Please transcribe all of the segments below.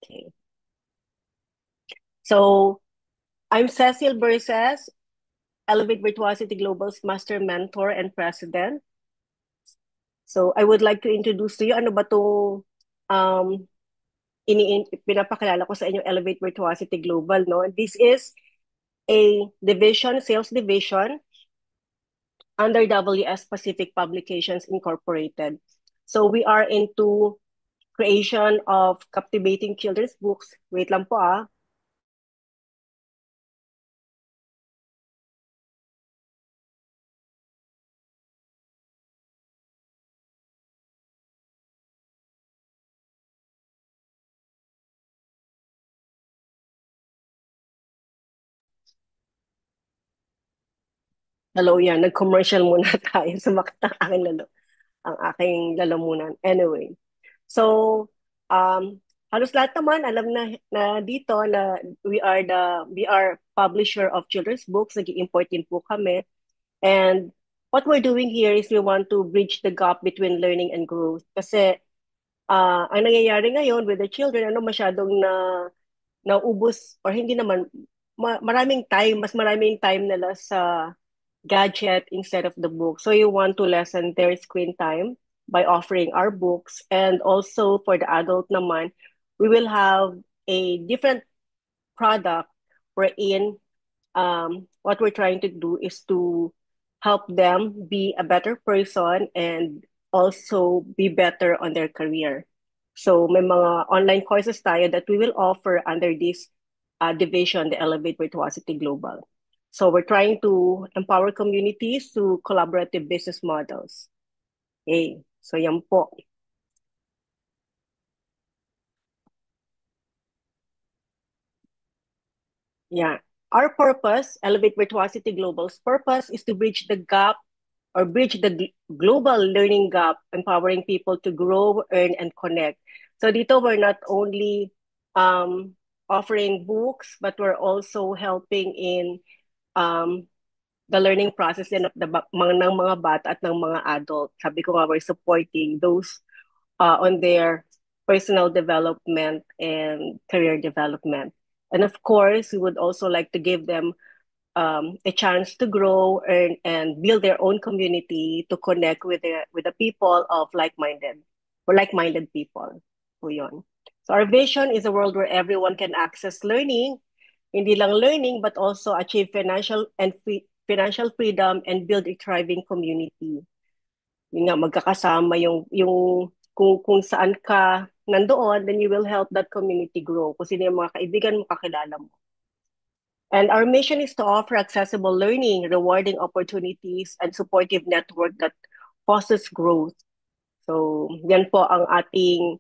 Okay. So I'm Cecil Burses, Elevate Virtuosity Global's Master Mentor and President. So I would like to introduce to you ano ba itong um, pinapakilala ko sa inyo, Elevate Virtuosity Global. No? This is a division, sales division under WS Pacific Publications Incorporated. So we are into creation of captivating children's books. Wait lang po ah. Hello yan, nag-commercial muna tayo. Sumakit ang aking lalamunan. Anyway, so halos lahat naman alam na dito na we are publisher of children's books. Nag-i-import din po kami. And what we're doing here is we want to bridge the gap between learning and growth. Kasi ang nangyayari ngayon with the children, masyadong naubos or hindi naman maraming time, mas maraming time nila sa gadget instead of the book. So you want to lessen their screen time by offering our books. And also for the adult naman, we will have a different product wherein what we're trying to do is to help them be a better person and also be better on their career. So may mga online courses tayo that we will offer under this division, the Elevate Virtuosity Global. So we're trying to empower communities through collaborative business models. Okay, so yan po. Yeah. Our purpose, Elevate Virtuosity Global's purpose is to bridge the gap or bridge the global learning gap, empowering people to grow, earn, and connect. So dito, we're not only offering books, but we're also helping in um, the learning process din of ng mga bata at ng mga adult. Sabi ko nga, we're supporting those on their personal development and career development. And of course, we would also like to give them a chance to grow and build their own community to connect with the people of like-minded people. So yun. So our vision is a world where everyone can access learning, hindi lang learning but also achieve financial freedom and build a thriving community. Yun nga magkakasama yung kung saan ka nandoon, then you will help that community grow. Kung sino yung mga kaibigan mo, kakilala mo. And our mission is to offer accessible learning, rewarding opportunities, and supportive network that fosters growth. So, yan po ang ating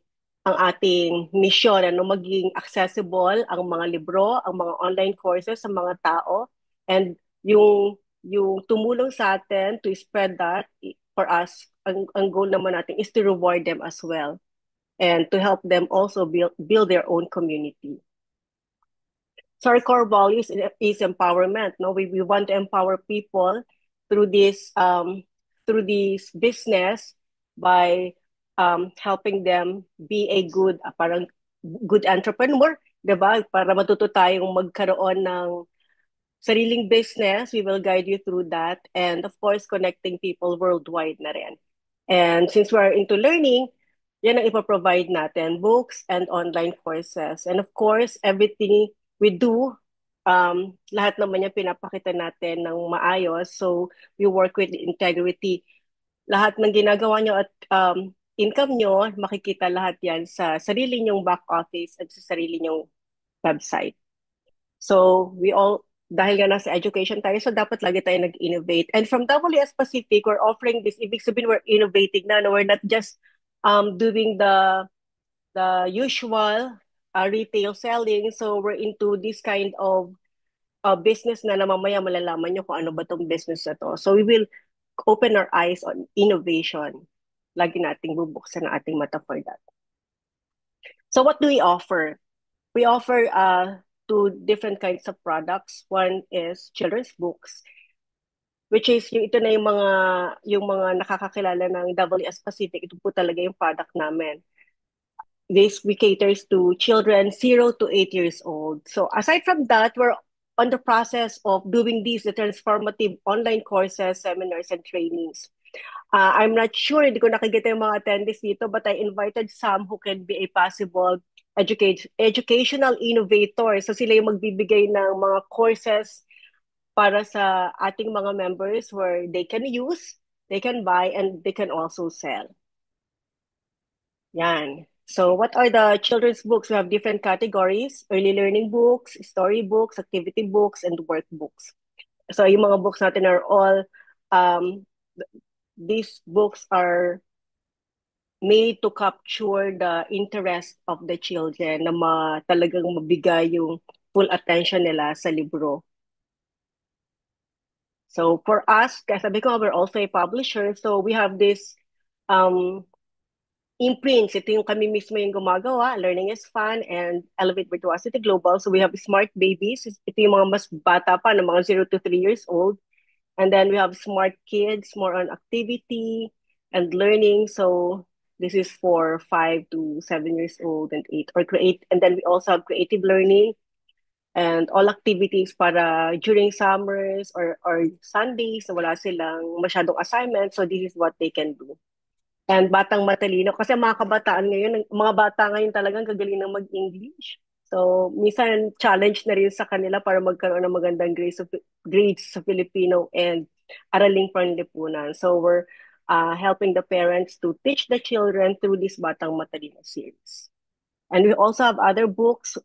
mission, maging accessible ang mga libro, ang mga online courses sa mga tao, and yung tumulong sa atin to spread that for us, ang goal naman natin is to reward them as well and to help them also build their own community. So our core values is empowerment. No, we want to empower people through this business by helping them be a parang good entrepreneur, 'di ba? Para matuto tayong magkaroon ng sariling business, we will guide you through that, and of course connecting people worldwide na rin. And since we're into learning, yan ang ipoprovide natin, books and online courses. And of course, everything we do, lahat naman yan pinapakita natin ng maayos. So we work with integrity. Lahat ng ginagawa nyo at income nyo, makikita lahat yan sa sarili nyong back office at sa sarili nyong website. So dahil nga nasa education tayo, so dapat lagi tayo nag-innovate. And from WS Pacific, we're offering this. Ibig sabihin, we're innovating na. No? We're not just doing the usual retail selling. So we're into this kind of business na mamaya malalaman nyo kung ano ba tong business na to. So we will open our eyes on innovation. Lagi nating bubuksan ang ating mata for that. So what do we offer? We offer two different kinds of products. One is children's books, which is ito na yung mga nakakakilala ng WS Pacific. Ito po talaga yung product namin. this we caters to children 0 to 8 years old. So aside from that, we're on the process of doing these the transformative online courses, seminars, and trainings. I'm not sure, hindi ko nakikita yung mga attendees dito, but I invited some who can be a possible educational innovator. So sila yung magbibigay ng mga courses para sa ating mga members where they can use, they can buy, and they can also sell. Yan. So what are the children's books? We have different categories: early learning books, story books, activity books, and workbooks. So yung mga books natin are all, um, these books are made to capture the interest of the children na talagang mabigay yung full attention nila sa libro. So for us, kaya sabi ko, we're also a publisher. So we have this um, imprints. Ito yung kami mismo yung gumagawa. Learning is fun and Elevate Virtuosity Global. So we have smart babies. Ito yung mga mas bata pa, ng mga 0 to 3 years old. And then we have smart kids, more on activity and learning. So this is for 5 to 7 years old and 8 or create. And then we also have creative learning and all activities para during summers or Sundays na wala silang masyadong assignments. So this is what they can do. And batang matalino. Kasi mga kabataan ngayon, mga bata ngayon talagang kagaling ng mag-English. So, minsan challenge na rin sa kanila para magkaroon ng magandang grades sa Filipino and araling panlipunan. So, we're helping the parents to teach the children through this Batang Matalino series. And we also have other books,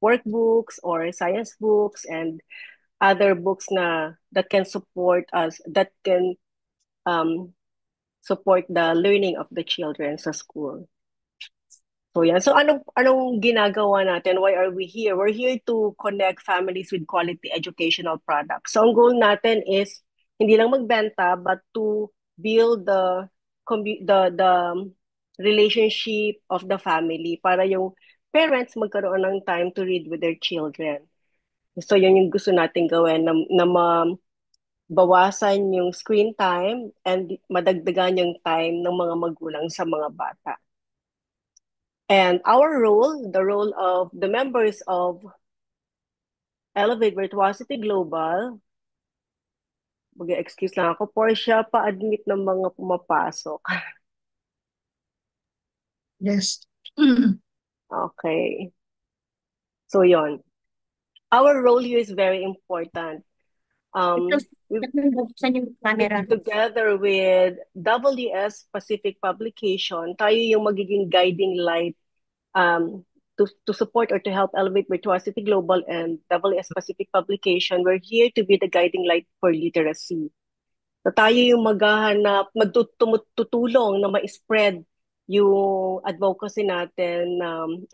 workbooks or science books and other books that can support us, that can um, support the learning of the children sa school. So yan. So anong ginagawa natin? Why are we here? We're here to connect families with quality educational products. So ang goal natin is hindi lang magbenta but to build the relationship of the family para yung parents magkaroon ng time to read with their children. So yun yung gusto natin gawin na bawasan yung screen time and madagdagan yung time ng mga magulang sa mga bata. And our role, the role of the members of Elevate Virtuosity Global, mag-excuse lang ako, Portia, pa-admit ng mga pumapasok. Yes. Okay. So yon. Our role here is very important. Close We buksan yung camera. together with WS Pacific Publication, tayo yung magiging guiding light um, to support or to help Elevate Virtuosity Global and WS Pacific Publication. We're here to be the guiding light for literacy. So tayo yung maghahanap, magtutulong na ma-spread yung advocacy natin,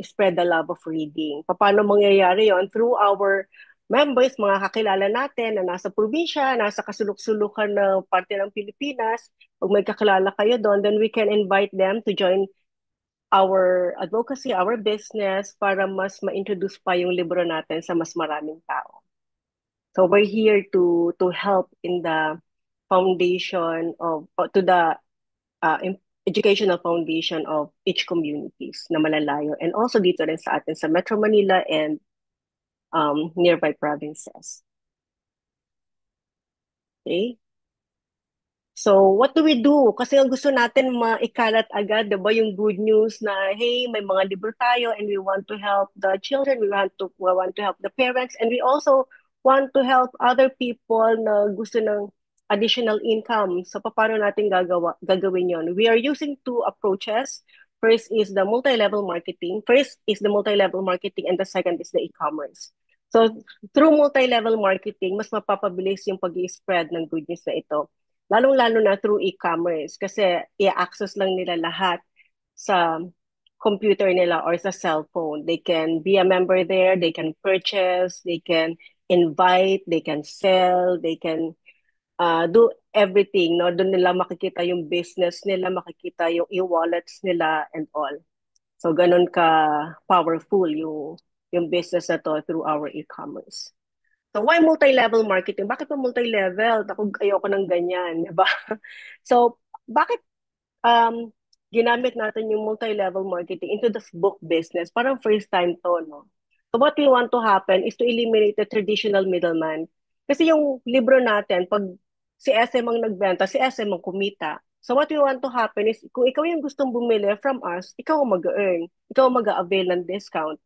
spread the love of reading. Paano mangyayari yon? Through our members, mga kakilala natin na nasa probinsya, nasa kasulok-sulukan na parte ng Pilipinas. Pag may kakilala kayo doon, then we can invite them to join our advocacy, our business, para mas ma-introduce pa yung libro natin sa mas maraming tao. So we're here to help in the foundation of to the educational foundation of each communities na malalayo and also dito rin sa atin sa Metro Manila and nearby provinces. Okay? So, what do we do? Kasi ang gusto natin maikalat agad, diba, yung good news na, hey, may mga libro tayo and we want to help the children, we want to help the parents, and we also want to help other people na gusto ng additional income. So, paano natin gagawin yon? We are using two approaches. First is the multi-level marketing. First is the multi-level marketing and the second is the e-commerce. So, through multi-level marketing, mas mapapabilis yung pag-i-spread ng good news na ito. Lalong-lalo na through e-commerce kasi i-access lang nila lahat sa computer nila or sa cellphone. They can be a member there, they can purchase, they can invite, they can sell, they can do everything. No? Doon nila makikita yung business nila, makikita yung e-wallets nila and all. So ganun ka powerful yung business na to through our e-commerce. So why multi-level marketing? Bakit pa multi-level? Ayoko ng ganyan, di ba? So bakit um ginamit natin yung multi-level marketing into the book business. Parang first time to, no? So what we want to happen is to eliminate the traditional middleman. Kasi yung libro natin, pag si SM ang nagbenta, si SM ang kumita. So what we want to happen is, kung ikaw yung gustong bumili from us, ikaw ang mag-earn. Ikaw ang mag-avail ng discount.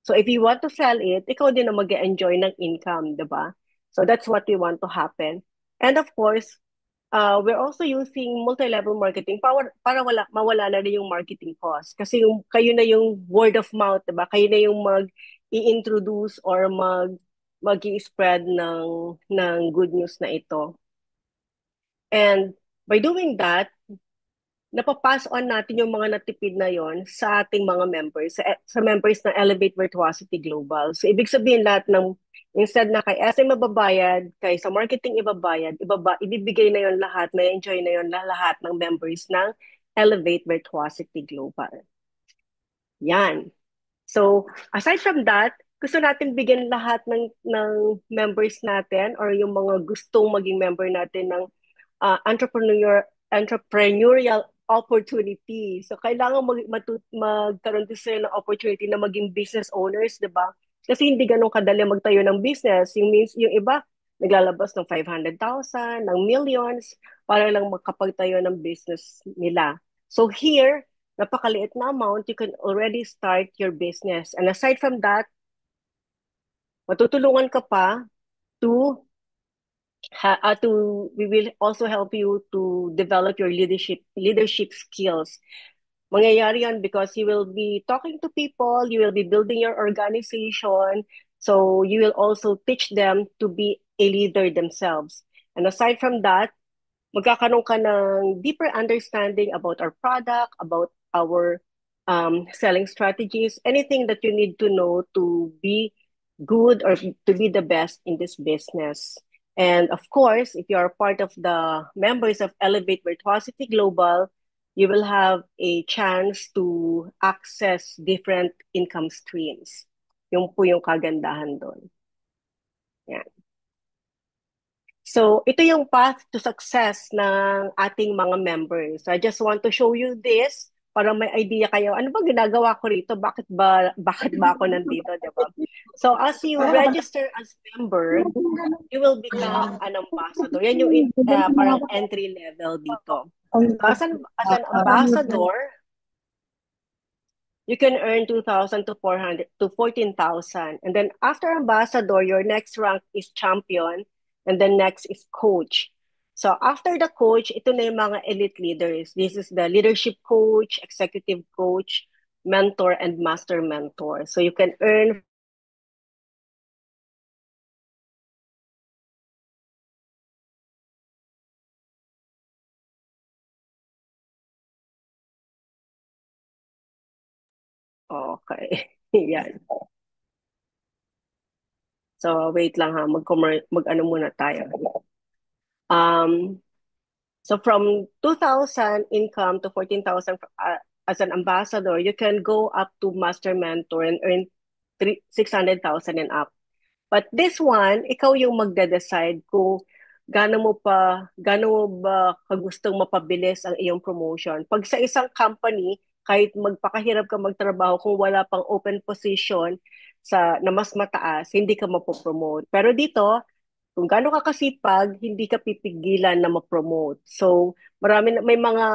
So if you want to sell it, ikaw din ang mag-enjoy ng income, di ba? So that's what we want to happen. And of course, we're also using multi-level marketing para mawala na rin yung marketing cost. Kasi kayo na yung word of mouth, diba? Kayo na yung mag-i-introduce or mag-i-spread ng good news na ito. And by doing that, napapass on natin yung mga natipid na yon sa ating mga members, sa members ng Elevate Virtuosity Global. So, ibig sabihin lahat ng, instead na kay SM mababayad, kay sa marketing ibabayad, ibibigay na yon lahat, may enjoy na yon lahat ng members ng Elevate Virtuosity Global. Yan. So, aside from that, gusto natin bigyan lahat ng members natin or yung mga gustong maging member natin ng entrepreneurial opportunity. So, kailangan magkaroon din sila ng opportunity na maging business owners, di ba? Kasi hindi ganun kadali magtayo ng business. Yung iba, naglalabas ng 500,000, ng millions, para lang makapagtayo ng business nila. So here, napakaliit na amount, you can already start your business. And aside from that, matutulungan ka pa to we will also help you to develop your leadership skills. Mangyayari yan because you will be talking to people, you will be building your organization, so you will also teach them to be a leader themselves. And aside from that, magkakaroon ka ng deeper understanding about our product, about our selling strategies, anything that you need to know to be good or to be the best in this business. And of course, if you are part of the members of Elevate Virtuosity Global, you will have a chance to access different income streams. Yung po yung kagandahan doon. Yan. So, ito yung path to success ng ating mga members. I just want to show you this para may idea kayo, ano ba ginagawa ko rito? Bakit ba ako nandito, di ba? So, as you register as member, you will become an ambassador. Yan yung parang entry level dito. So, as an ambassador, you can earn 2,000 to 400 to 14,000. And then after ambassador, your next rank is champion. And then next is coach. So after the coach, ito na yung mga elite leaders. This is the leadership coach, executive coach, mentor, and master mentor. So you can earn okay. Yan. So wait lang ha, mag-ano muna tayo. So from 2,000 income to 14,000 as an ambassador, you can go up to master mentor and earn 600,000 and up. But this one, ikaw yung magde-decide kung gaano mo ba kagustong mapabilis ang iyong promotion. Pag sa isang company, kahit magpakahirap ka magtrabaho kung wala pang open position na mas mataas, hindi ka mapopromote. Pero dito, kung gaano ka kasipag, hindi ka pipigilan na ma-promote. So, may mga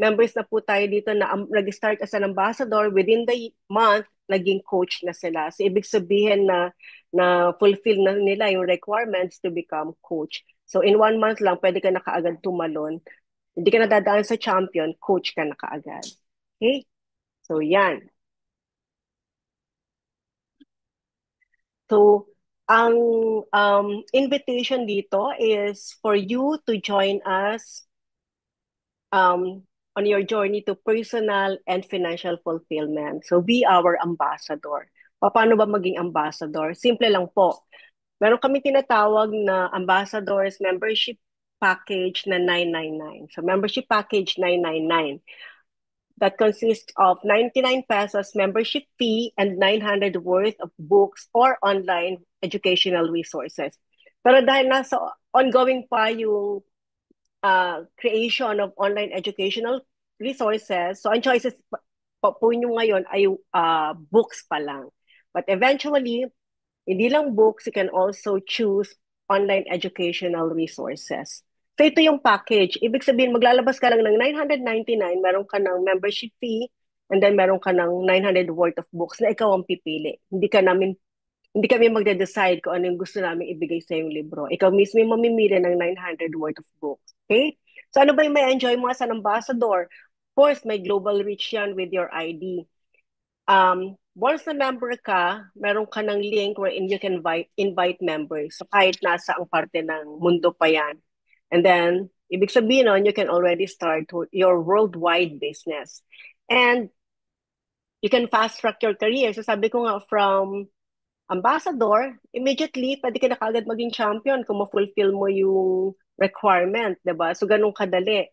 members na po tayo dito na nag-start as an ambassador, within the month, naging coach na sila. So, ibig sabihin na fulfill na nila yung requirements to become coach. So, in 1 month lang, pwede ka na kaagad tumalon. Hindi ka na dadaan sa champion, coach ka na kaagad. Okay? So, yan. So, ang invitation dito is for you to join us on your journey to personal and financial fulfillment. So, be our ambassador. Paano ba maging ambassador? Simple lang po. Meron kami tinatawag na ambassadors membership package na 999. So, membership package 999. That consists of 99 pesos membership fee and 900 worth of books or online educational resources. Pero dahil nasa ongoing pa yung creation of online educational resources. So, ang choices po nyo ngayon ay books pa lang. But eventually, hindi lang books, you can also choose online educational resources. So ito yung package. Ibig sabihin, maglalabas ka lang ng 999, meron ka ng membership fee, and then meron ka ng 900 worth of books na ikaw ang pipili. Hindi kami magde-decide kung ano yung gusto namin ibigay sa yung libro. Ikaw mismo yung mamimili ng 900 worth of books. Okay? So ano ba yung may enjoy mo as an ambassador? Of course, may global reach yan with your ID. Once na member ka, meron ka ng link wherein you can invite members. So kahit nasa ang parte ng mundo pa yan. And then, ibig sabihin nun, you can already start your worldwide business. And you can fast track your career. So sabi ko nga, from ambassador, immediately, pwede ka na kagad maging champion kung ma-fulfill mo yung requirement, diba? So ganun kadali.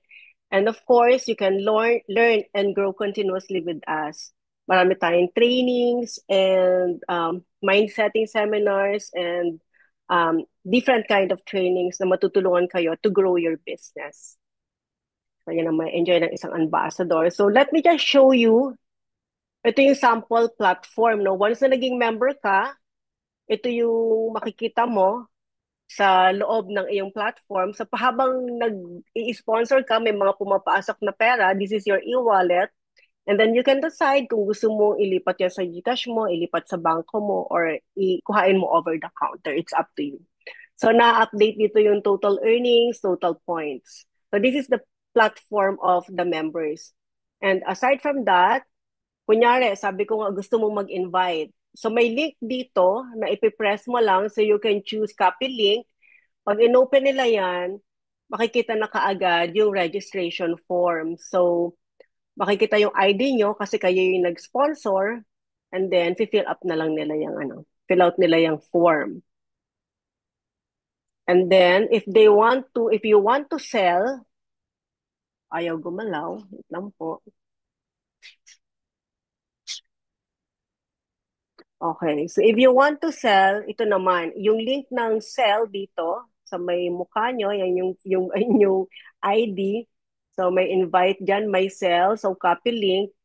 And of course, you can learn and grow continuously with us. Marami tayong trainings and mind-setting seminars and different kind of trainings na matutulungan kayo to grow your business. So, yan ang may enjoy ng isang ambassador. So, let me just show you. Ito yung sample platform. No? Once na naging member ka, ito yung makikita mo sa loob ng iyong platform. So habang nag-i-sponsor ka, may mga pumapasok na pera, this is your e-wallet. And then you can decide kung gusto mo ilipat yan sa GCash mo, ilipat sa bangko mo, or ikuhain mo over the counter. It's up to you. So na-update dito yung total earnings, total points. So this is the platform of the members. And aside from that, kunyari, sabi ko nga gusto mong mag-invite. So may link dito na ipipress mo lang so you can choose copy link. Pag inopen nila yan, makikita na kaagad yung registration form. So makikita yung ID nyo kasi kayo yung nag-sponsor and then fill up na lang nila yung fill out nila yung form. And then if you want to sell, ayaw gumalaw, wait lang po. Okay, so if you want to sell, ito naman, yung link ng sell dito, sa may mukha nyo, yan yung inyong ID. So may invite dyan, may sell, so copy link.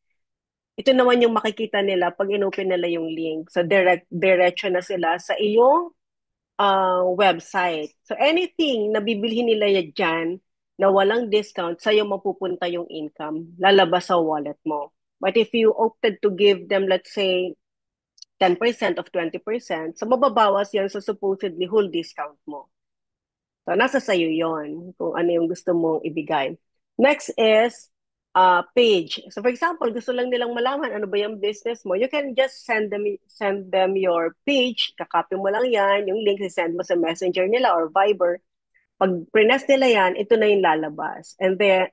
Ito naman yung makikita nila pag inopen nila yung link. So diretso na sila sa iyong website. So anything na bibilhin nila dyan na walang discount, sa'yo mapupunta yung income, lalabas sa wallet mo. But if you opted to give them, let's say, 10% of 20%, so mababawas yan sa supposedly whole discount mo. So nasa sayo yon kung ano yung gusto mong ibigay. Next is page. So for example, gusto lang nilang malaman ano ba yung business mo, you can just send them your page, kakopy mo lang yan, yung link send mo sa messenger nila or Viber. Pag prines nila yan, ito na yung lalabas. And then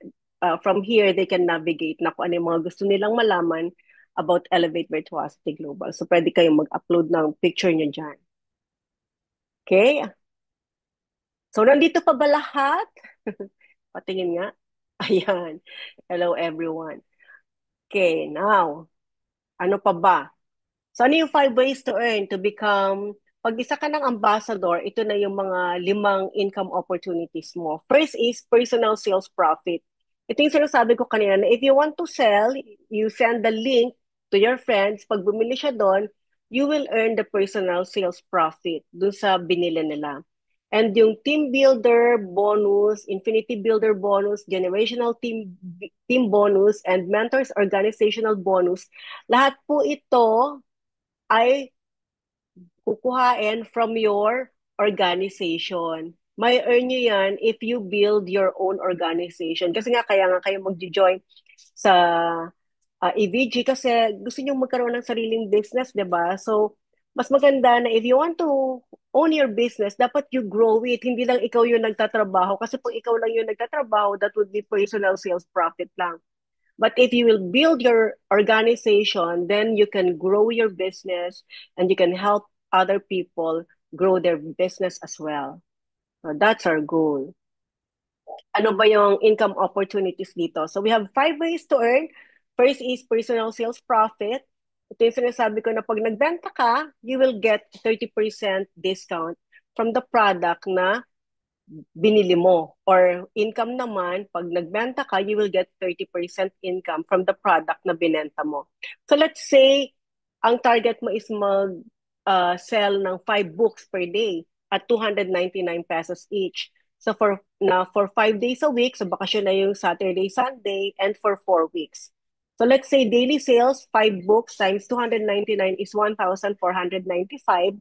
from here, they can navigate na kung ano yung mga gusto nilang malaman about Elevate Virtuosity Global. So, pwede kayong mag-upload ng picture nyo dyan. Okay? So, nandito pa ba lahat? Patingin nga. Ayan. Hello, everyone. Okay, now, ano pa ba? So, ano yung 5 ways to earn to become, pag isa ka ng ambassador, ito na yung mga 5 income opportunities mo. First is personal sales profit. Ito yung sinasabi ko kanina na if you want to sell, you send the link to your friends. Pag bumili siya doon, you will earn the personal sales profit dun sa binili nila. And yung team builder bonus, infinity builder bonus, generational team bonus, and mentors organizational bonus, lahat po ito ay kukuhain from your organization. May earn nyo yan if you build your own organization. Kasi nga, kaya nga kayo mag-join sa EVG kasi gusto nyo magkaroon ng sariling business, di ba? So, mas maganda na if you want to own your business, dapat you grow it. Hindi lang ikaw yung nagtatrabaho. Kasi pag ikaw lang yung nagtatrabaho, that would be personal sales profit lang. But if you will build your organization, then you can grow your business and you can help other people grow their business as well. So that's our goal. Ano ba yung income opportunities dito? So we have 5 ways to earn. First is personal sales profit. Ito yung sinasabi ko na pag nagbenta ka, you will get 30% discount from the product na binili mo. Or income naman, pag nagbenta ka, you will get 30% income from the product na binenta mo. So let's say, ang target mo is mag-sell ng 5 books per day at 299 pesos each. So for 5 days a week, so bakasyon na yung Saturday, Sunday, and for 4 weeks. So let's say daily sales, 5 books times 299 is 1,495.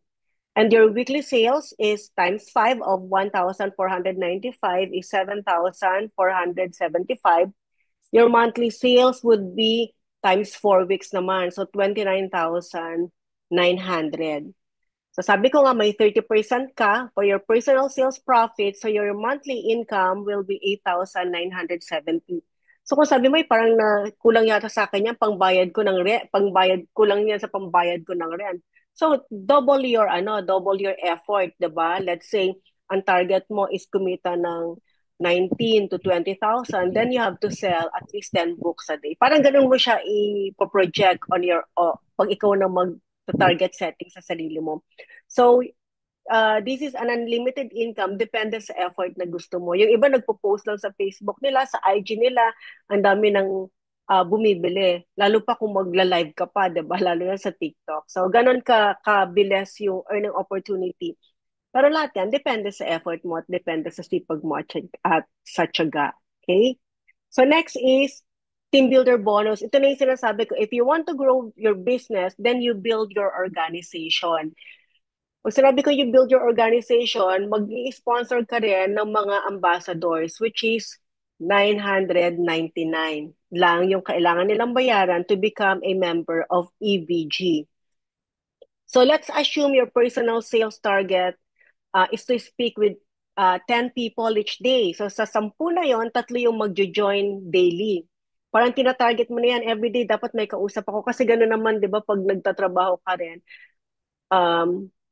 And your weekly sales is times 5 of 1,495 is 7,475. Your monthly sales would be times 4 weeks naman. So 29,900. So sabi ko nga may 30% ka for your personal sales profit. So your monthly income will be 8,970. So kung sabi mo, parang na kulang yata sa akin yan, pangbayad kulang yan sa pambayad ko ng rent. So double your effort, 'di ba? Let's say ang target mo is kumita ng 19 to 20,000, then you have to sell at least 10 books a day. Parang ganun mo siya i-project on your pag ikaw na mag-target setting sa sarili mo. So this is an unlimited income, depende sa effort na gusto mo. Yung iba nagpo-post lang sa Facebook nila, sa IG nila, ang dami ng bumibili. Lalo pa kung magla-live ka pa, 'di ba? Lalo yan sa TikTok. So ganun kabilis yung earning opportunity. Pero lahat yan, depende sa effort mo at depende sa sipag mo at sa tiyaga. Okay? So next is team builder bonus. Ito na yung sinasabi ko, if you want to grow your business, then you build your organization. Pag sinabi ko you build your organization, mag-i-sponsor ka rin ng mga ambassadors, which is 999 lang yung kailangan nilang bayaran to become a member of EVG. So let's assume your personal sales target is to speak with 10 people each day. So sa 10 na yon, 3 yung magjo-join daily. Parang tina-target mo na yan, everyday dapat may kausap ako. Kasi gano'n naman, di ba, pag nagtatrabaho ka rin,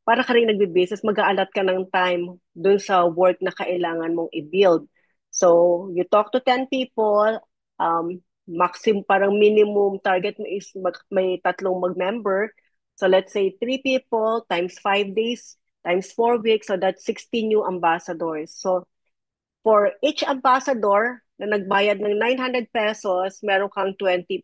para ka rin nagbe-business, mag-aalat ka ng time dun sa work na kailangan mong i-build. So, you talk to 10 people, parang minimum target mo is may 3 mag-member. So, let's say 3 people times 5 days times 4 weeks, so that's 16 new ambassadors. So, for each ambassador na nagbayad ng 900 pesos, meron kang 20%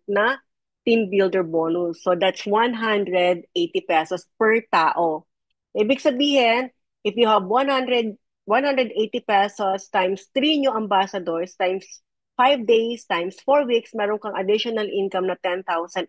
na team builder bonus. So that's 180 pesos per tao. Ibig sabihin, if you have 180 pesos times 3 new ambassadors times 5 days times 4 weeks, meron kang additional income na 10,800.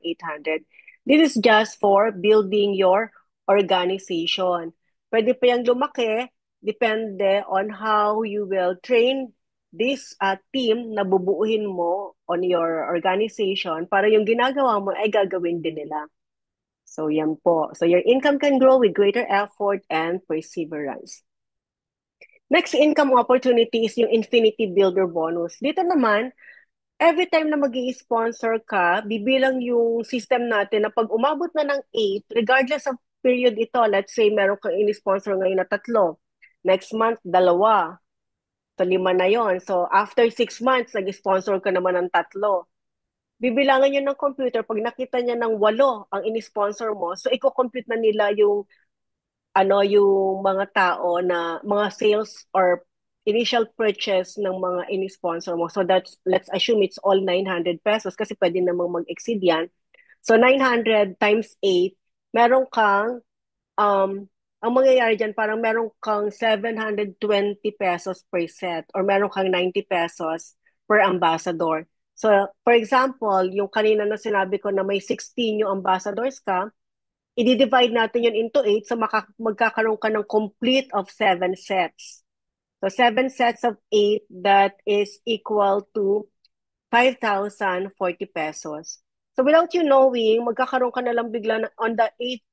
This is just for building your organization. Pwede pa yung lumaki, depende on how you will train this team na bubuuhin mo on your organization para yung ginagawa mo ay gagawin din nila. So yan po. So your income can grow with greater effort and perseverance. Next income opportunity is yung Infinity Builder Bonus. Dito naman, every time na mag-i-sponsor ka, bibilang yung system natin na pag umabot na ng 8, regardless of period ito, let's say meron kang in-sponsor ngayon na 3, next month, 2, so 5 na yon. So after 6 months, nag-sponsor ka naman ng 3. Bibilangan yun ng computer, pag nakita niya ng 8 ang in-sponsor mo, so i-compute na nila yung mga tao na mga sales or initial purchase ng mga in-sponsor mo. So let's assume it's all 900 pesos kasi pwede namang mag-exceed yan. So 900 times 8, meron kang, ang mangyayari dyan, parang meron kang 720 pesos per set or meron kang 90 pesos per ambassador. So, for example, yung kanina na sinabi ko na may 16 yung ambassadors ka, i-divide natin yun into 8, so magkakaroon ka ng complete of 7 sets. So 7 sets of 8, that is equal to 5,040 pesos. So without you knowing, magkakaroon ka na lang bigla on the 8,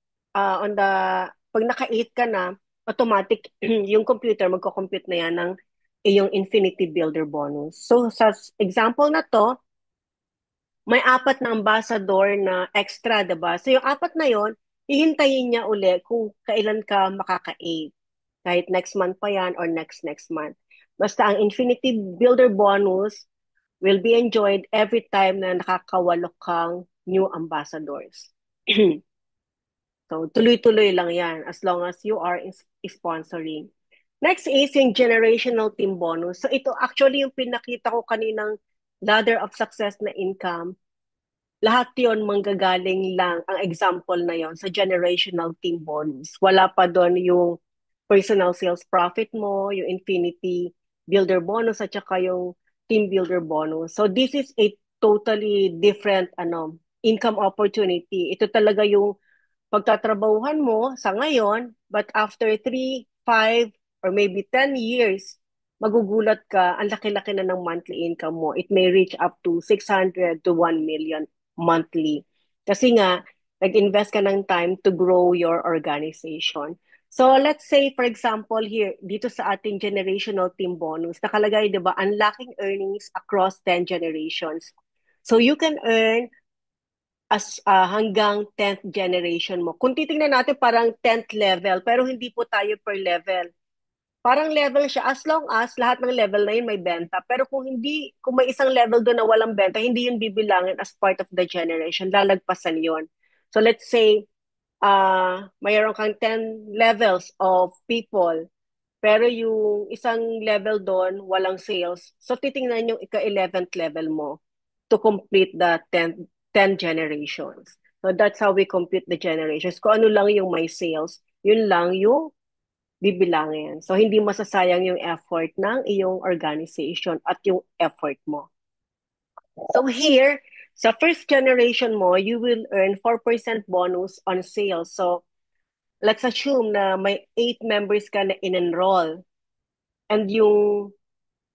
pag naka-8 ka na, automatic yung computer magko-compute na yan ng iyong Infinity Builder bonus. So sa example na to, may 4 na ambassador na extra, diba? So yung 4 na yon, hihintayin niya uli kung kailan ka makaka-8. Kahit next month pa yan or next month. Basta ang Infinity Builder bonus will be enjoyed every time na nakakawalo kang new ambassadors. So tuloy-tuloy lang yan as long as you are sponsoring. Next is yung generational team bonus. So ito actually yung pinakita ko kaninang ladder of success na income. Lahat yon manggagaling lang, ang example na yon sa generational team bonus. Wala pa doon yung personal sales profit mo, yung infinity builder bonus at saka yung team builder bonus. So this is a totally different income opportunity. Ito talaga yung pagtatrabahuhan mo sa ngayon, but after 3, 5, or maybe 10 years, magugulat ka, ang laki-laki na ng monthly income mo. It may reach up to 600 to 1 million monthly. Kasi nga, nag-invest ka ng time to grow your organization. So let's say, for example, here, dito sa ating generational team bonus, nakalagay, di ba, unlocking earnings across 10 generations. So you can earn as hanggang 10th generation mo. Kung titingnan natin parang 10th level, pero hindi po tayo per level. Parang level siya as long as lahat ng level na yun may benta. Pero kung hindi, kung may isang level doon na walang benta, hindi yun bibilangin as part of the generation. Lalagpasan yun. So let's say, mayroon kang 10 levels of people, pero yung isang level doon, walang sales. So titingnan yung ika-11th level mo to complete the 10 generations. So that's how we compute the generations. Kung ano lang yung may sales, yun lang yung bibilangin. So hindi masasayang yung effort ng iyong organization at yung effort mo. So here, sa first generation mo, you will earn 4% bonus on sales. So let's assume na may 8 members ka na in-enroll. And yung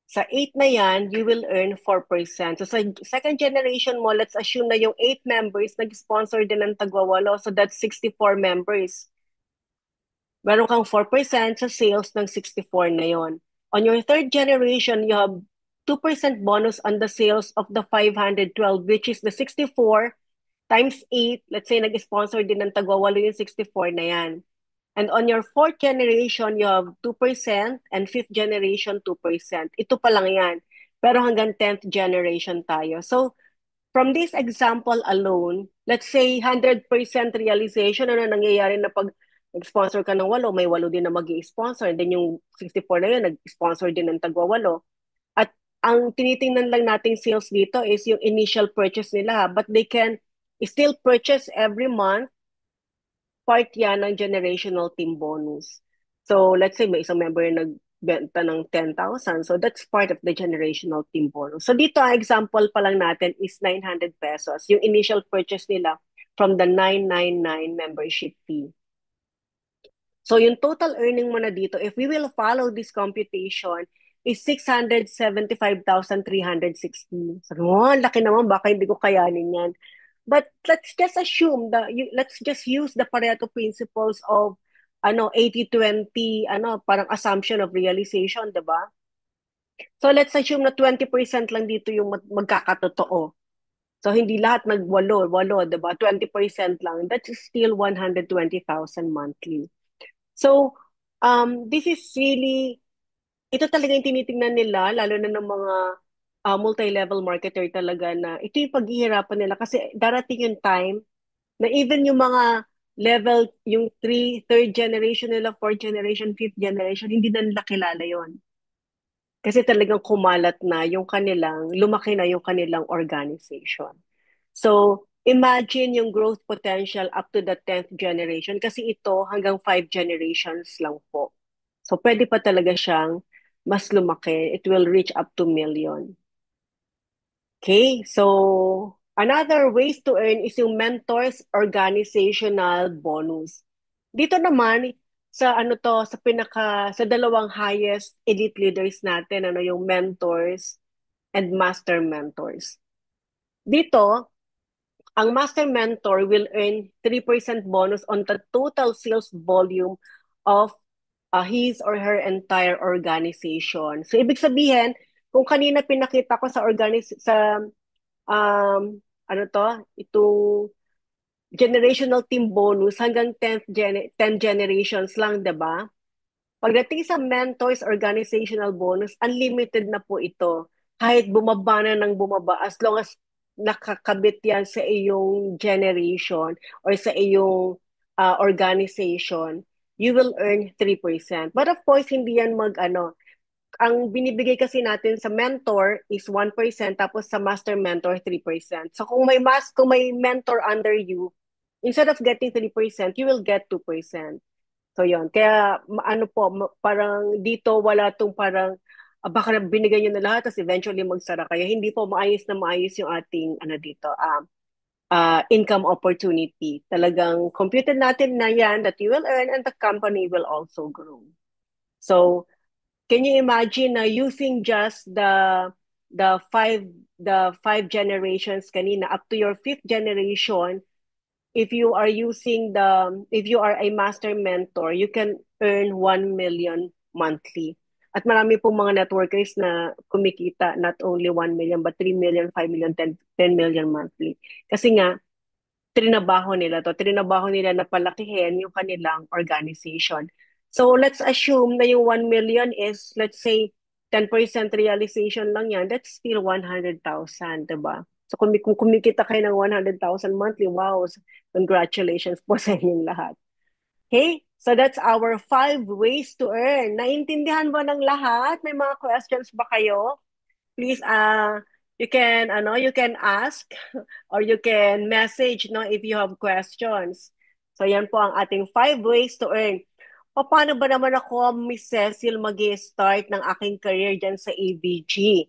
sa 8 na yan, you will earn 4%. So sa second generation mo, let's assume na yung 8 members nag-sponsor din ng tagwawalo. So that's 64 members. Meron kang 4% sa sales ng 64 na yon. On your third generation, you have 2% bonus on the sales of the 512, which is the 64 times 8. Let's say nag-sponsor din ng tagwawalo yung 64 na yan. And on your fourth generation, you have 2% and fifth generation, 2%. Ito pa lang yan. Pero hanggang 10th generation tayo. So, from this example alone, let's say 100% realization, ano nangyayari na pag nag-sponsor ka ng 8, may 8 din na mag-i-sponsor. And then yung 64 na yun, nag-sponsor din ng tagwa-8. At ang tinitingnan lang nating sales dito is yung initial purchase nila. But they can still purchase every month, part yan ng generational team bonus. So let's say may isang member na nagbenta ng 10,000. So that's part of the generational team bonus. So dito, ang example pa lang natin is 900 pesos. Yung initial purchase nila from the 999 membership fee. So yung total earning mo na dito, if we will follow this computation, is 675,360. Sabi mo, laki naman, baka hindi ko kayanin yan. But let's just assume that let's just use the Pareto principles of 80-20 parang assumption of realization, 'di ba? So let's assume na 20% lang dito yung magkakatotoo. So hindi lahat nagwalo, walo, 'di ba? 20% lang. That's still 120,000 monthly. So this is really, ito talaga yung tinitingnan nila, lalo na ng mga multi-level marketer talaga, na ito yung paghihirapan nila kasi darating yung time na even yung mga level, yung third generation nila, fourth generation, fifth generation, hindi na nila kilala yon. Kasi talagang kumalat na yung kanilang, lumaki na yung kanilang organization. So, imagine yung growth potential up to the 10th generation kasi ito hanggang 5 generations lang po. So, pwede pa talaga siyang mas lumaki. It will reach up to million. Okay, so another ways to earn is yung mentors organizational bonus. Dito naman sa sa dalawang highest elite leaders natin, yung mentors and master mentors. Dito, ang master mentor will earn 3% bonus on the total sales volume of his or her entire organization. So ibig sabihin, kung kanina pinakita ko sa itong generational team bonus hanggang 10 generations lang, 'di ba? Pagdating sa mentors organizational bonus, unlimited na po ito. Kahit bumaba na ng bumaba, as long as nakakabit yan sa iyong generation or sa iyong organization, you will earn 3%. But of course, hindi yan ang binibigay kasi natin sa mentor is 1%, tapos sa master mentor 3%. So kung may mentor under you, instead of getting 3%, you will get 2%. So yon. Kaya parang dito wala tong parang baka binigay nyo na lahat tapos eventually magsara kayo. Hindi po, maayos na maayos yung ating dito income opportunity. Talagang computed natin na yan that you will earn and the company will also grow. So can you imagine using just the five the five generations kanina up to your fifth generation? If you are if you are a master mentor, you can earn 1 million monthly. At marami pong mga networkers na kumikita not only 1 million but 3 million, 5 million, 10 million monthly. Kasi nga, trinabaho nila na palakihin yung kanilang organization. So let's assume na yung 1 million is, let's say, 10% realization lang yan, that's still 100,000, diba? So kung kumikita kayo ng 100,000 monthly, wow, congratulations po sa inyong lahat. Okay, so that's our 5 ways to earn. Naintindihan ba ng lahat? May mga questions ba kayo? Please, you can ask or you can message, no, if you have questions. So yan po ang ating 5 ways to earn. Paano ba naman ako, Miss Cecil, mag-start ng aking career dyan sa ABG?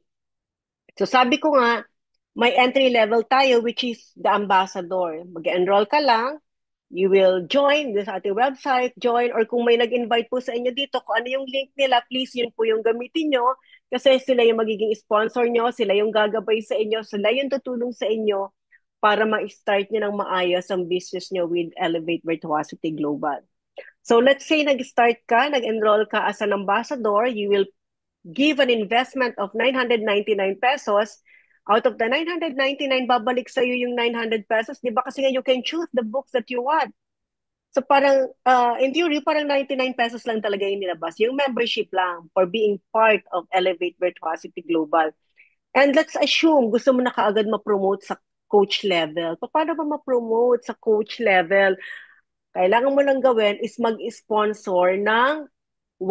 So sabi ko nga, may entry level tayo which is the ambassador. Mag-enroll ka lang, you will join this ating website, join, or kung may nag-invite po sa inyo dito, kung ano yung link nila, please yun po yung gamitin nyo kasi sila yung magiging sponsor nyo, sila yung gagabay sa inyo, sila yung tutulong sa inyo para ma-start nyo ng maayos ang business nyo with Elevate Virtuosity Global. So let's say nag-start ka, nag-enroll ka as an ambassador, you will give an investment of 999 pesos. Out of the 999, babalik sa iyo yung 900 pesos. Di ba? Kasi nga you can choose the books that you want. So parang, in theory, parang 99 pesos lang talaga yung nilabas. Yung membership lang for being part of Elevate Virtuosity Global. And let's assume, gusto mo na kaagad ma-promote sa coach level. Paano ba ma-promote sa coach level? Kailangan mo lang gawin is mag-sponsor ng 8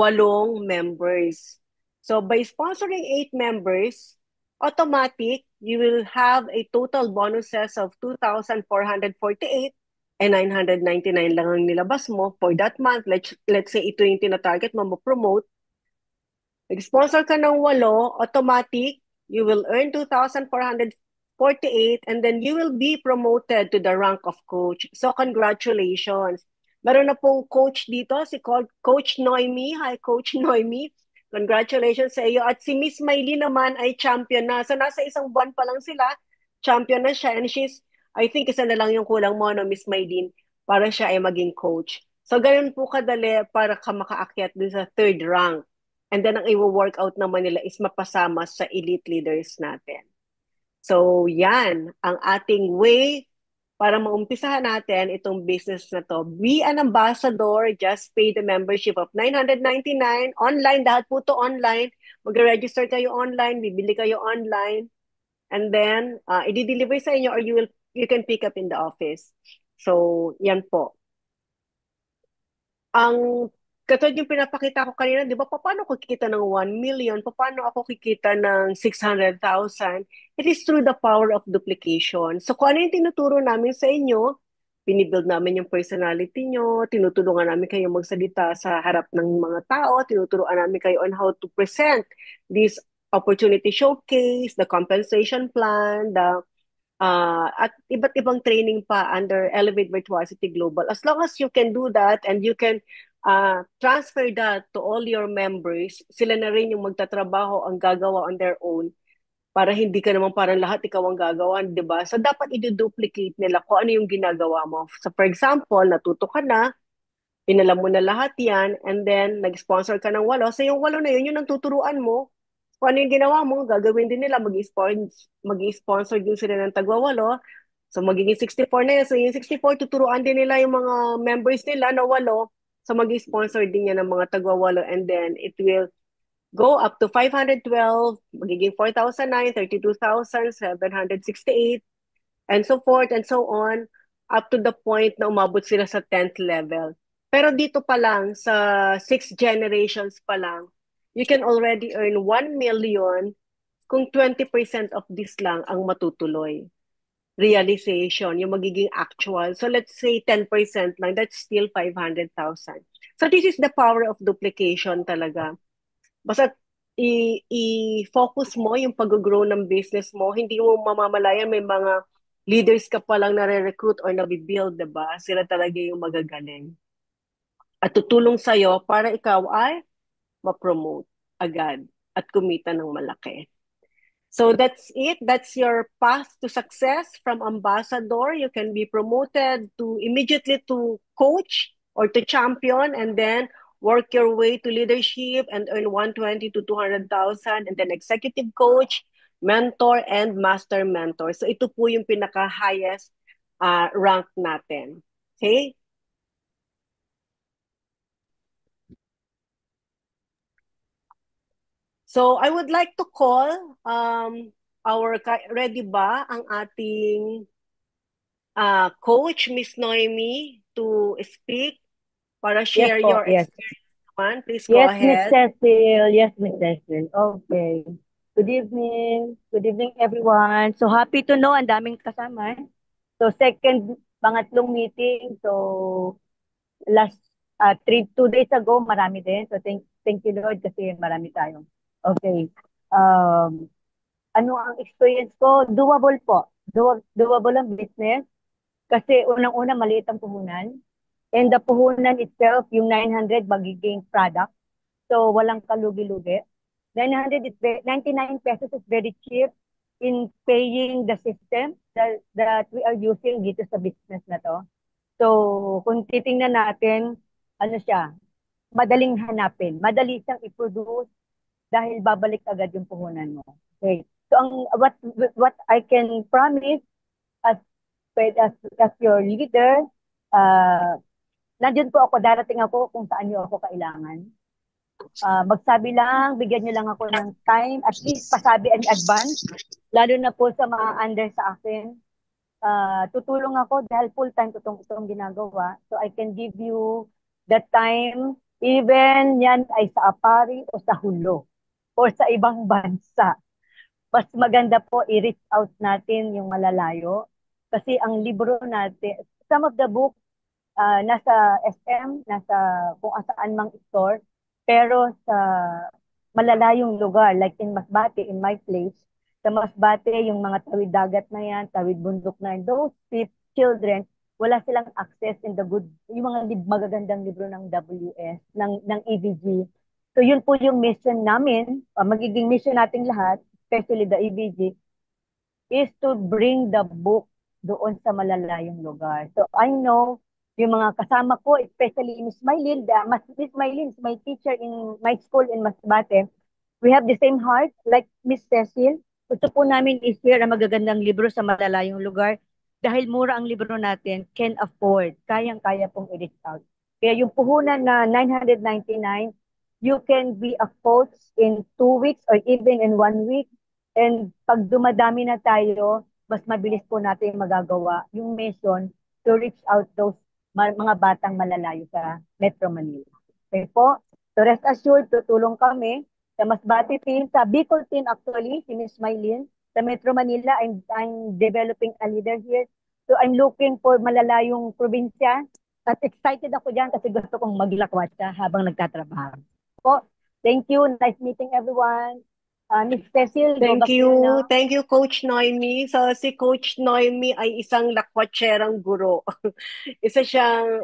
members. So by sponsoring 8 members, automatic, you will have a total bonuses of 2,448 and 999 lang ang nilabas mo for that month. Let's say ito yung tina-target mo promote. Nag-sponsor ka ng 8, automatic, you will earn 2,448 and then you will be promoted to the rank of coach. So congratulations. Meron na pong coach dito, si Coach Noemi. Hi, Coach Noemi. Congratulations sa iyo. At si Miss Maylin naman ay champion na. So nasa isang buwan pa lang sila, champion na siya. And I think isa na lang yung kulang mo, no, Miss Maylin, para siya ay maging coach. So ganun po kadali para ka makaakyat din sa third rank. And then ang i-workout naman nila is mapasama sa elite leaders natin. So yan, ang ating way para maumpisahan natin itong business na to. Be an ambassador, just pay the membership of 999 online, lahat po to online. Mag-register kayo online, bibili kayo online, and then i-deliver sa inyo or you can pick up in the office. So yan po. Ang katulad yung pinapakita ko kanina, di ba, paano ako kikita ng 1 million? Paano ako kikita ng 600,000? It is through the power of duplication. So kung ano yung tinuturo namin sa inyo, binibuild namin yung personality nyo, tinutulungan namin kayo magsalita sa harap ng mga tao, tinuturuan namin kayo on how to present this opportunity showcase, the compensation plan, at iba't ibang training pa under Elevate Virtuosity Global. As long as you can do that and you can transfer that to all your members, sila na rin yung magtatrabaho ang gagawa on their own para hindi ka naman parang lahat ikaw ang gagawa, di ba? So dapat i-duplicate nila kung ano yung ginagawa mo. So for example, natuto ka na, inalam mo na lahat yan, and then nag-sponsor ka ng 8. So yung 8 na yun ang tuturuan mo. Kung ano yung ginawa mo, gagawin din nila, mag-sponsor din sila ng tagwa-8. So magiging 64 na yun. So yung 64, tuturuan din nila yung mga members nila na 8. So mag-sponsor din yan ng mga tagwa-8. And then it will go up to 512, magiging 4,009, 32,768, and so forth and so on, up to the point na umabot sila sa 10th level. Pero dito pa lang, sa 6 generations pa lang, you can already earn 1 million kung 20% of this lang ang matutuloy. Realization, yung magiging actual. So let's say 10% lang, that's still 500,000. So this is the power of duplication talaga. Basta i-focus mo yung pag-grow ng business mo, hindi mo mamamalayan may mga leaders ka palang nare-recruit or nabibuild, diba? Sila talaga yung magagaling. At tutulong sa'yo para ikaw ay ma-promote agad at kumita ng malaki. So that's it. That's your path to success from ambassador. You can be promoted to immediately to coach or to champion and then work your way to leadership and earn 120 to 200,000 and then executive coach, mentor and master mentor. So ito po yung pinaka-highest rank natin. Okay? So I would like to call ready ba ang ating Coach Miss Noemi to speak para Yes share po, your yes. experience naman. Please go Yes, Miss ahead. Cecil. Yes, Miss Cecil. Okay. Good evening. Good evening, everyone. So happy to know ang daming kasama. So second, pangatlong meeting. So last 2 days ago, marami din. So thank you Lord kasi marami tayong. Okay. Um, ano ang experience ko? Doable po. Doable ang business. Kasi unang-una, maliit ang puhunan. And the puhunan itself, yung 900 magiging product. So, walang kalugi-lugi. 99 pesos is very cheap in paying the system that we are using dito sa business na to. So, kung titingnan natin, ano siya, madaling hanapin. Madali siyang i-produce dahil babalik agad yung puhunan mo. Okay. So, what I can promise as as your leader, uh, nandyan po ako, darating ako kung saan niyo ako kailangan. Magsabi lang, bigyan niyo lang ako ng time, at least pasabi in advance, lalo na po sa mga under sa akin. Tutulong ako dahil full-time ko itong ginagawa. So I can give you the time, even yan ay sa Apari o sa Hulo o sa ibang bansa. Mas maganda po i-reach out natin yung malalayo. Kasi ang libro natin, some of the book, nasa SM, nasa kung saan mang store, pero sa malalayong lugar, like in Masbate, in my place, sa Masbate, yung mga tawid dagat na yan, tawid bundok na yan, those children, wala silang access in the good, yung mga magagandang libro ng WS, ng EVG. So yun po yung mission namin, magiging mission nating lahat, especially the EVG, is to bring the book doon sa malalayong lugar. So I know yung mga kasama ko, especially Miss Maylin, Miss Maylin is my teacher in my school in Masbate. We have the same heart like Miss Cecil. Gusto po namin i-share ang magagandang libro sa malalayong lugar dahil mura ang libro natin, can afford, kayang-kaya pong i-reach out. Kaya yung puhunan na 999, you can be a coach in 2 weeks or even in 1 week. And pag dumadami na tayo, mas mabilis po natin magagawa yung mission to reach out those mga batang malalayo sa Metro Manila. Okay po? So rest assured, tutulong kami sa Masbate team, sa Bicol team actually, si Ms. Maylin. Sa Metro Manila, I'm developing a leader here. So I'm looking for malalayong probinsya. At excited ako dyan kasi gusto kong maglakwat siya habang nagtatrabaho. Po, thank you. Nice meeting everyone. Ms. Cecil, go Thank back to you you. now. Thank you, Coach Noemi. So, si Coach Noemi ay isang lakwatserang guro. Isa siyang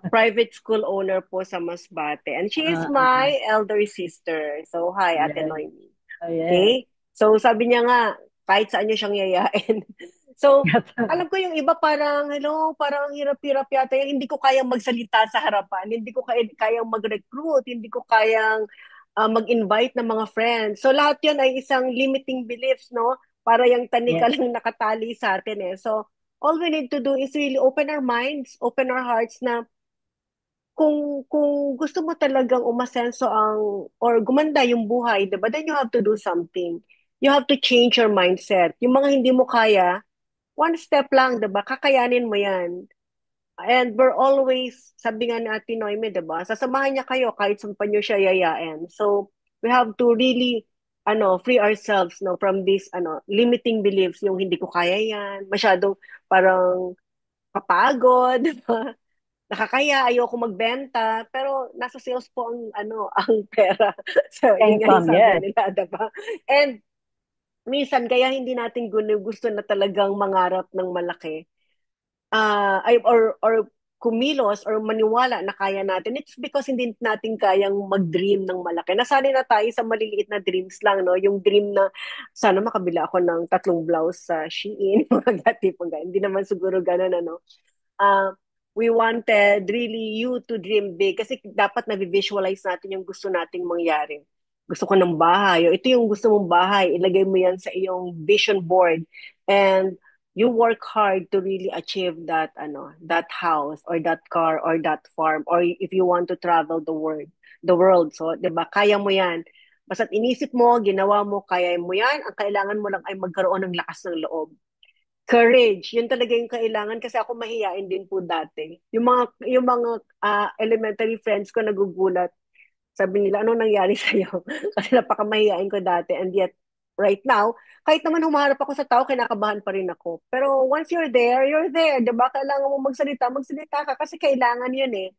private school owner po sa Masbate. And she is my elder sister. So, hi, Ate Yes. Noemi. Oh, yes. Okay? So, sabi niya nga, kahit saan niyo siyang yayain. So, Yes. alam ko yung iba parang, hello, parang hirap-hirap yata. Hindi ko kayang magsalita sa harapan. Hindi ko kayang mag-recruit. Hindi ko kayang mag-invite ng mga friends. So, lahat yun ay isang limiting beliefs, no? Para yung tanika Yes. lang nakatali sa atin eh. So, all we need to do is really open our minds, open our hearts na kung gusto mo talagang umasenso or gumanda yung buhay, 'di ba? Then you have to do something. You have to change your mindset. Yung mga hindi mo kaya, one step lang, 'di ba? Kakayanin mo 'yan. And we're always, sabi nga ni Ate Noemi, diba? Sasamahan niya kayo kahit saan pa niyo siya yayain. So, we have to really, free ourselves, no, from this, limiting beliefs, yung hindi ko kaya yan, masyadong parang kapagod, diba? Nakakaya, ayoko magbenta, pero nasa sales po ang, ang pera. So, yun nga yung Income, sabi yes. nila, diba? And, minsan, kaya hindi natin gusto na talagang mangarap ng malaki or kumilos or maniwala na kaya natin, it's because hindi natin kayang mag-dream ng malaki. Nasanay na tayo sa maliliit na dreams lang, no? Yung dream na sana makabila ako ng 3 blouse sa Shein, mga tipong ganun. Hindi naman siguro ganun, uh, we wanted really you to dream big kasi dapat na-visualize natin yung gusto nating mangyari. Gusto ko ng bahay. O ito yung gusto mong bahay. Ilagay mo yan sa iyong vision board. And you work hard to really achieve that house or that car or that farm or if you want to travel the world. So, 'di ba? Kaya mo 'yan. Basta't inisip mo, ginawa mo, kaya mo 'yan. Ang kailangan mo lang ay magkaroon ng lakas ng loob. Courage, yun talaga yung kailangan kasi ako mahiyain din po dati. Yung mga elementary friends ko nagugulat. Sabi nila, ano nangyari sa'yo? Kasi napakamahiyain ko dati. And yet, right now, kahit naman humarap ako sa tao, kinakabahan pa rin ako. Pero once you're there, you're there. Diba? Kailangan mo magsalita ka kasi kailangan yun eh.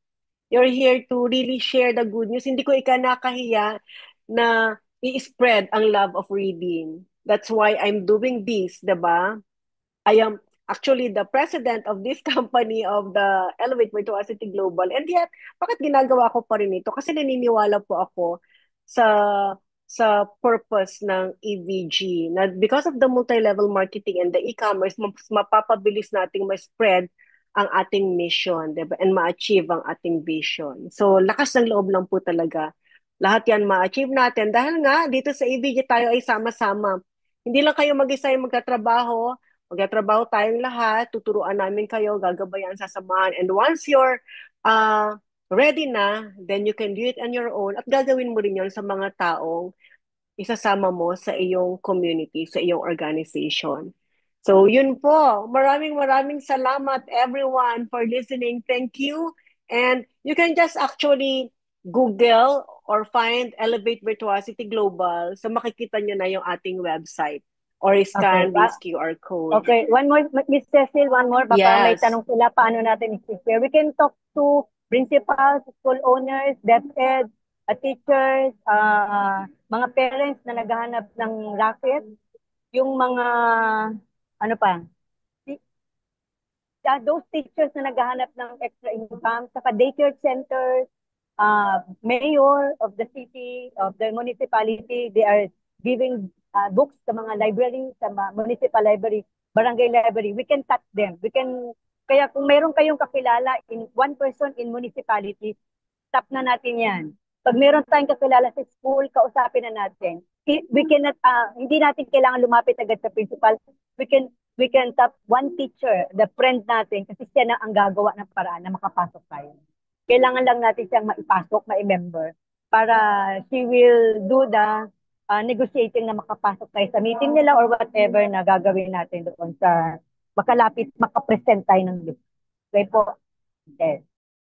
You're here to really share the good news. Hindi ko ikanakahiya na i-spread ang love of reading. That's why I'm doing this, diba? I am actually the president of this company of the Elevate Virtuosity Global. And yet, bakit ginagawa ko pa rin ito? Kasi naniniwala po ako sa sa purpose ng EVG na because of the multi-level marketing and the e-commerce, mapapabilis nating ma-spread ang ating mission, diba? And ma-achieve ang ating vision. So, lakas ng loob lang po talaga. Lahat yan ma-achieve natin dahil nga dito sa EVG tayo ay sama-sama. Hindi lang kayo mag-isa yung magkatrabaho, magtatrabaho tayong lahat, tuturuan namin kayo, gagabayan, sasamahan. And once you're ready na, then you can do it on your own at gagawin mo rin yon sa mga taong isasama mo sa iyong community, sa iyong organization. So yun po, maraming maraming salamat everyone for listening. Thank you. And you can just actually Google or find Elevate Virtuosity Global so makikita nyo na yung ating website or scan Okay. this QR code. Okay, one more, Miss Cecil, one more. Baka may Yes. tanong sila, paano natin i-share. We can talk to principals, school owners, DepEd, teachers, mga parents na naghahanap ng racket, yung mga, ano pa, those teachers na naghahanap ng extra income, saka daycare centers, mayor of the city, of the municipality, they are giving books sa mga library, sa mga municipal library, barangay library. We can touch them. Kaya kung meron kayong kakilala in one person in municipality, tap na natin yan. Pag meron tayong kakilala sa school, kausapin na natin. Hindi natin kailangan lumapit agad sa principal. We can tap one teacher, the friend natin, kasi siya na ang gagawa ng paraan na makapasok tayo. Kailangan lang natin siyang maipasok, ma-member, para she will do the negotiating na makapasok tayo sa meeting nila or whatever na gagawin natin doon sa makapresent tayo ng list. Okay po. Okay.